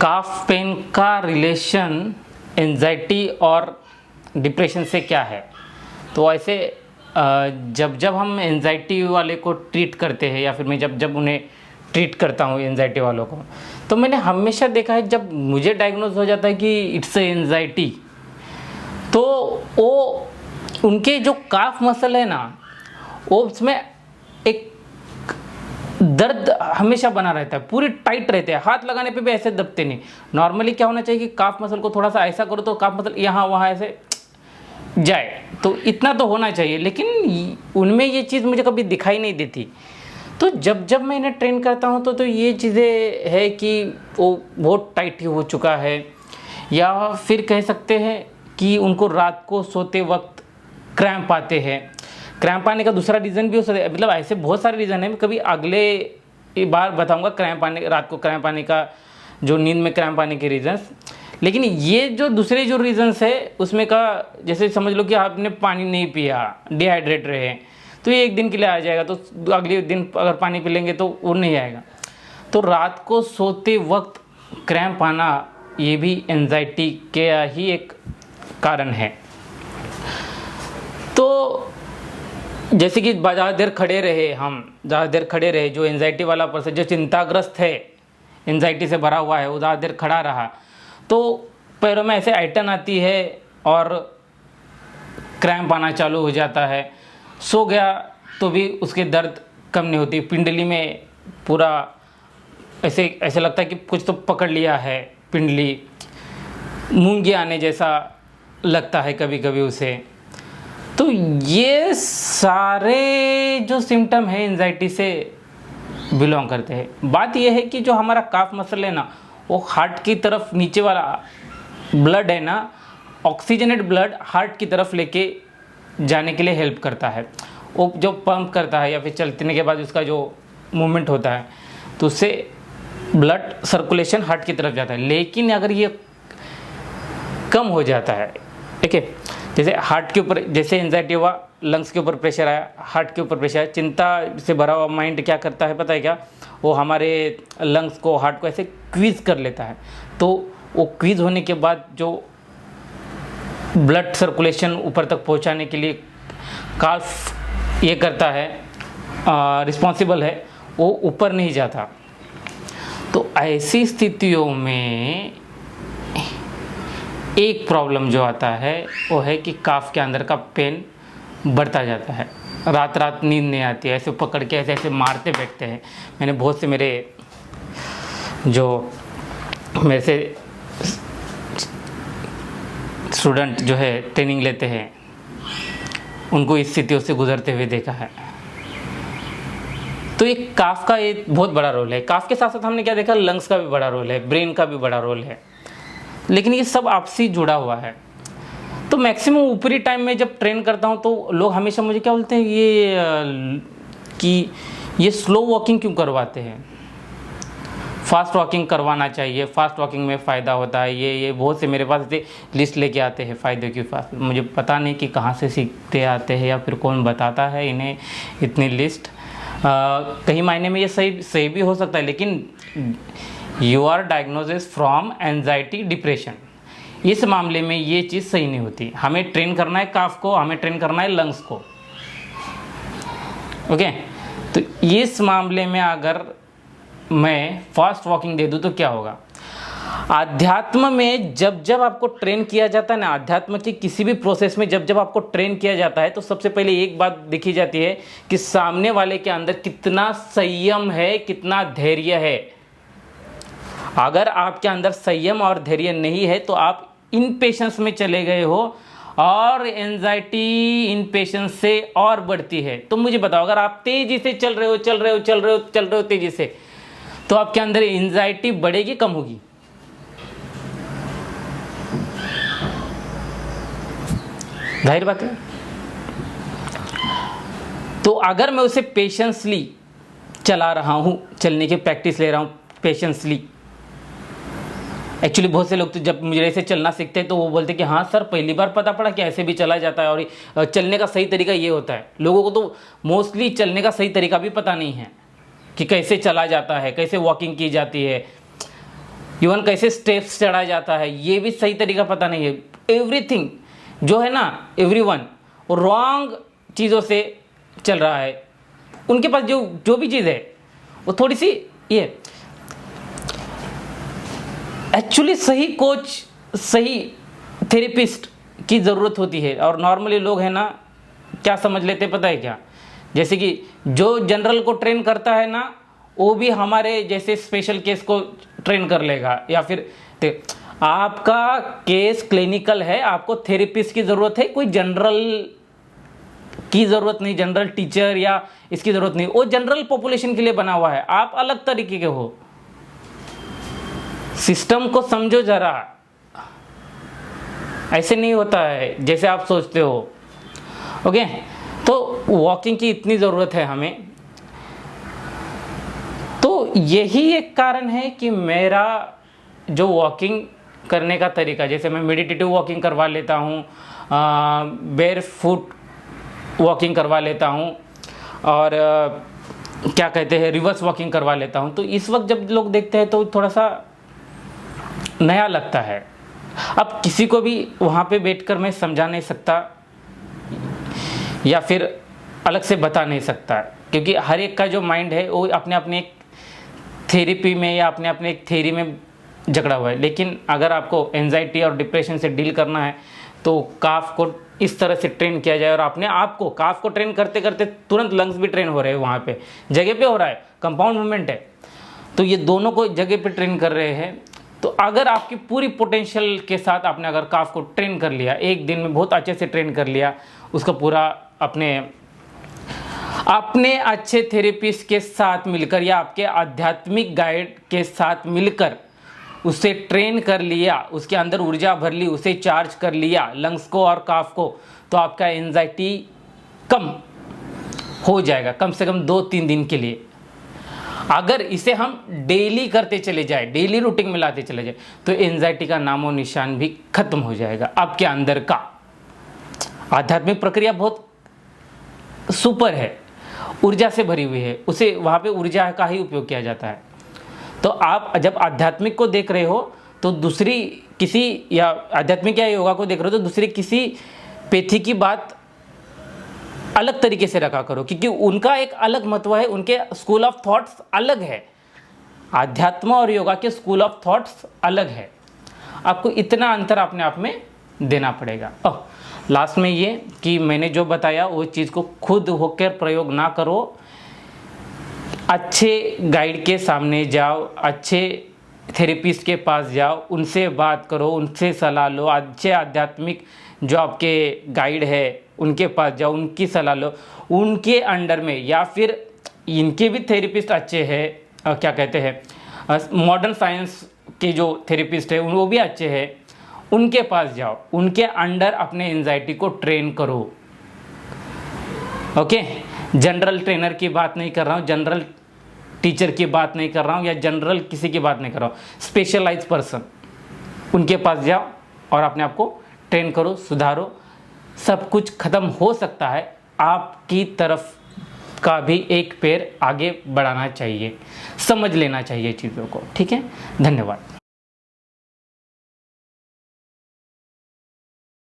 काफ pen का relation anxiety और depression से क्या है। तो ऐसे जब जब हम एंजाइटी वाले को ट्रीट करते हैं या फिर मैं जब जब उन्हें ट्रीट करता हूँ एंजाइटी वालों को, तो मैंने हमेशा देखा है जब मुझे डायग्नोज हो जाता है कि इट्स एंजाइटी, तो वो उनके जो काफ मसल है ना, वो उसमें एक दर्द हमेशा बना रहता है, पूरी टाइट रहते हैं, हाथ लगाने पे भी ऐसे दबते नहीं। नॉर्मली क्या होना चाहिए कि काफ मसल को थोड़ा सा ऐसा करो तो काफ मसल यहाँ वहाँ ऐसे जाए, तो इतना तो होना चाहिए, लेकिन उनमें ये चीज़ मुझे कभी दिखाई नहीं देती। तो जब जब मैं इन्हें ट्रेन करता हूँ तो ये चीज़ें है कि वो बहुत टाइट हो चुका है, या फिर कह सकते हैं कि उनको रात को सोते वक्त क्रैम्प आते हैं। क्रैम्प आने का दूसरा रीज़न भी हो सकता है, मतलब ऐसे बहुत सारे रीज़न है, मैं कभी अगले बार बताऊंगा क्रैम्प आने, रात को क्रैम्प आने का, जो नींद में क्रैम्प आने के रीज़न्स। लेकिन ये जो दूसरे जो रीज़न्स है उसमें का, जैसे समझ लो कि आपने पानी नहीं पिया, डिहाइड्रेट रहे, तो ये एक दिन के लिए आ जाएगा, तो अगले दिन अगर पानी पी लेंगे तो वो नहीं आएगा। तो रात को सोते वक्त क्रैम्प आना, ये भी एंजाइटी के ही एक कारण है। तो जैसे कि ज़्यादा देर खड़े रहे, हम ज़्यादा देर खड़े रहे, जो एंजाइटी वाला पर्सन जो चिंताग्रस्त है, एंजाइटी से भरा हुआ है, वो ज़्यादा देर खड़ा रहा तो पैरों में ऐसे ऐंठन आती है और क्रैम्प आना चालू हो जाता है। सो गया तो भी उसके दर्द कम नहीं होती, पिंडली में पूरा ऐसे ऐसे लगता है कि कुछ तो पकड़ लिया है, पिंडली मूंगे आने जैसा लगता है कभी कभी उसे। तो ये सारे जो सिम्टम है एंजाइटी से बिलोंग करते हैं। बात यह है कि जो हमारा काफ मसल है ना, वो हार्ट की तरफ नीचे वाला ब्लड है ना, ऑक्सीजनेट ब्लड हार्ट की तरफ लेके जाने के लिए हेल्प करता है। वो जो पंप करता है या फिर चलने के बाद उसका जो मूवमेंट होता है, तो उससे ब्लड सर्कुलेशन हार्ट की तरफ जाता है। लेकिन अगर ये कम हो जाता है, ठीक है, जैसे हार्ट के ऊपर, जैसे एंजाइटी हुआ, लंग्स के ऊपर प्रेशर आया, हार्ट के ऊपर प्रेशर आया, चिंता से भरा हुआ माइंड क्या करता है पता है क्या, वो हमारे लंग्स को, हार्ट को ऐसे क्वीज कर लेता है। तो वो क्वीज होने के बाद जो ब्लड सर्कुलेशन ऊपर तक पहुंचाने के लिए काफ ये करता है, रिस्पॉन्सिबल है, वो ऊपर नहीं जाता। तो ऐसी स्थितियों में एक प्रॉब्लम जो आता है वो है कि काफ के अंदर का पेन बढ़ता जाता है, रात रात नींद नहीं आती है, ऐसे पकड़ के ऐसे ऐसे मारते बैठते हैं। मैंने बहुत से मेरे जो मेरे से स्टूडेंट जो है ट्रेनिंग लेते हैं, उनको इस स्थितियों से गुजरते हुए देखा है। तो ये काफ का एक बहुत बड़ा रोल है। काफ के साथ साथ हमने क्या देखा, लंग्स का भी बड़ा रोल है, ब्रेन का भी बड़ा रोल है, लेकिन ये सब आपसी जुड़ा हुआ है। तो मैक्सिमम ऊपरी टाइम में जब ट्रेन करता हूँ तो लोग हमेशा मुझे क्या बोलते हैं, कि ये स्लो वॉकिंग क्यों करवाते हैं, फास्ट वॉकिंग करवाना चाहिए, फास्ट वॉकिंग में फ़ायदा होता है। ये बहुत से मेरे पास ऐसे लिस्ट लेके आते हैं फ़ायदे की। फास्ट, मुझे पता नहीं कि कहाँ से सीखते आते हैं या फिर कौन बताता है इन्हें इतनी लिस्ट। कहीं मायने में ये सही भी हो सकता है, लेकिन you are diagnosis from anxiety depression, इस मामले में ये चीज़ सही नहीं होती। हमें ट्रेन करना है काफ को, हमें ट्रेन करना है लंग्स को, ओके। तो इस मामले में अगर मैं फास्ट वॉकिंग दे दूं तो क्या होगा। आध्यात्म में जब जब आपको ट्रेन किया जाता है ना, अध्यात्म की किसी भी प्रोसेस में जब जब आपको ट्रेन किया जाता है, तो सबसे पहले एक बात देखी जाती है कि सामने वाले के अंदर कितना संयम है, कितना धैर्य है। अगर आपके अंदर संयम और धैर्य नहीं है तो आप इनपेशेंस में चले गए हो, और एंजाइटी इनपेशेंस से और बढ़ती है। तो मुझे बताओ, अगर आप तेजी से चल रहे हो तेजी से, तो आपके अंदर एंजाइटी बढ़ेगी कम होगी? जाहिर बात है। तो अगर मैं उसे पेशेंसली चला रहा हूं, चलने की प्रैक्टिस ले रहा हूं पेशेंसली, एक्चुअली बहुत से लोग तो जब मुझे ऐसे चलना सीखते हैं तो वो बोलते हैं कि हाँ सर, पहली बार पता पड़ा कि ऐसे भी चला जाता है, और चलने का सही तरीका ये होता है। लोगों को तो मोस्टली चलने का सही तरीका भी पता नहीं है कि कैसे चला जाता है, कैसे वॉकिंग की जाती है। इवन कैसे स्टेप्स चढ़ा जाता है ये भी सही तरीका पता नहीं है। एवरीथिंग जो है ना, एवरीवन रॉन्ग चीज़ों से चल रहा है। उनके पास जो भी चीज़ है वो थोड़ी सी ये एक्चुअली सही कोच, सही थेरेपिस्ट की ज़रूरत होती है। और नॉर्मली लोग हैं ना क्या समझ लेते पता है क्या, जैसे कि जो जनरल को ट्रेन करता है ना वो भी हमारे जैसे स्पेशल केस को ट्रेन कर लेगा। या फिर आपका केस क्लिनिकल है, आपको थेरेपिस्ट की ज़रूरत है, कोई जनरल की ज़रूरत नहीं, जनरल टीचर या इसकी ज़रूरत नहीं। वो जनरल पॉपुलेशन के लिए बना हुआ है, आप अलग तरीके के हो। सिस्टम को समझो जरा, ऐसे नहीं होता है जैसे आप सोचते हो। ओके, तो वॉकिंग की इतनी ज़रूरत है हमें। तो यही एक कारण है कि मेरा जो वॉकिंग करने का तरीका, जैसे मैं मेडिटेटिव वॉकिंग करवा लेता हूँ, बेयर फुट वॉकिंग करवा लेता हूँ, और क्या कहते हैं रिवर्स वॉकिंग करवा लेता हूँ। तो इस वक्त जब लोग देखते हैं तो थोड़ा सा नया लगता है। अब किसी को भी वहाँ पे बैठकर मैं समझा नहीं सकता या फिर अलग से बता नहीं सकता, क्योंकि हर एक का जो माइंड है वो अपने अपने एक थेरेपी में या अपने अपने एक थेरी में झगड़ा हुआ है। लेकिन अगर आपको एंजाइटी और डिप्रेशन से डील करना है तो काफ को इस तरह से ट्रेन किया जाए। और अपने आप को काफ को ट्रेन करते करते तुरंत लंग्स भी ट्रेन हो रहे हैं, वहाँ पे जगह पे हो रहा है, कंपाउंड मूवमेंट है, तो ये दोनों को जगह पे ट्रेन कर रहे हैं। तो अगर आपकी पूरी पोटेंशियल के साथ आपने अगर काफ को ट्रेन कर लिया, एक दिन में बहुत अच्छे से ट्रेन कर लिया, उसका पूरा अपने अच्छे थेरेपिस्ट के साथ मिलकर या आपके आध्यात्मिक गाइड के साथ मिलकर उसे ट्रेन कर लिया, उसके अंदर ऊर्जा भर ली, उसे चार्ज कर लिया लंग्स को और काफ को, तो आपका एंजाइटी कम हो जाएगा, कम से कम 2-3 दिन के लिए। अगर इसे हम डेली करते चले जाए, डेली रूटीन में लाते चले जाए, तो एंजाइटी का नामो निशान भी खत्म हो जाएगा। आपके अंदर का आध्यात्मिक प्रक्रिया बहुत सुपर है, ऊर्जा से भरी हुई है, उसे वहाँ पे ऊर्जा का ही उपयोग किया जाता है। तो आप जब आध्यात्मिक को देख रहे हो तो दूसरी किसी, या आध्यात्मिक या योगा को देख रहे हो तो दूसरी किसी पेथी की बात अलग तरीके से रखा करो, क्योंकि उनका एक अलग महत्व है, उनके स्कूल ऑफ थॉट्स अलग है। आध्यात्म और योगा के स्कूल ऑफ थॉट्स अलग है। आपको इतना अंतर अपने आप में देना पड़ेगा। लास्ट में ये कि मैंने जो बताया वो चीज़ को खुद होकर प्रयोग ना करो, अच्छे गाइड के सामने जाओ, अच्छे थेरेपिस्ट के पास जाओ, उनसे बात करो, उनसे सलाह लो। अच्छे आध्यात्मिक जो आपके गाइड है उनके पास जाओ, उनकी सलाह लो, उनके अंडर में, या फिर इनके भी थेरेपिस्ट अच्छे हैं, क्या कहते हैं मॉडर्न साइंस के जो थेरेपिस्ट है वो भी अच्छे हैं, उनके पास जाओ, उनके अंडर अपने एंजाइटी को ट्रेन करो। ओके, जनरल ट्रेनर की बात नहीं कर रहा हूँ, जनरल टीचर की बात नहीं कर रहा हूँ, या जनरल किसी की बात नहीं कर रहा हूँ, स्पेशलाइज पर्सन, उनके पास जाओ और अपने आप को ट्रेन करो, सुधारो। सब कुछ खत्म हो सकता है, आपकी तरफ का भी एक पैर आगे बढ़ाना चाहिए, समझ लेना चाहिए चीज़ों को। ठीक है, धन्यवाद।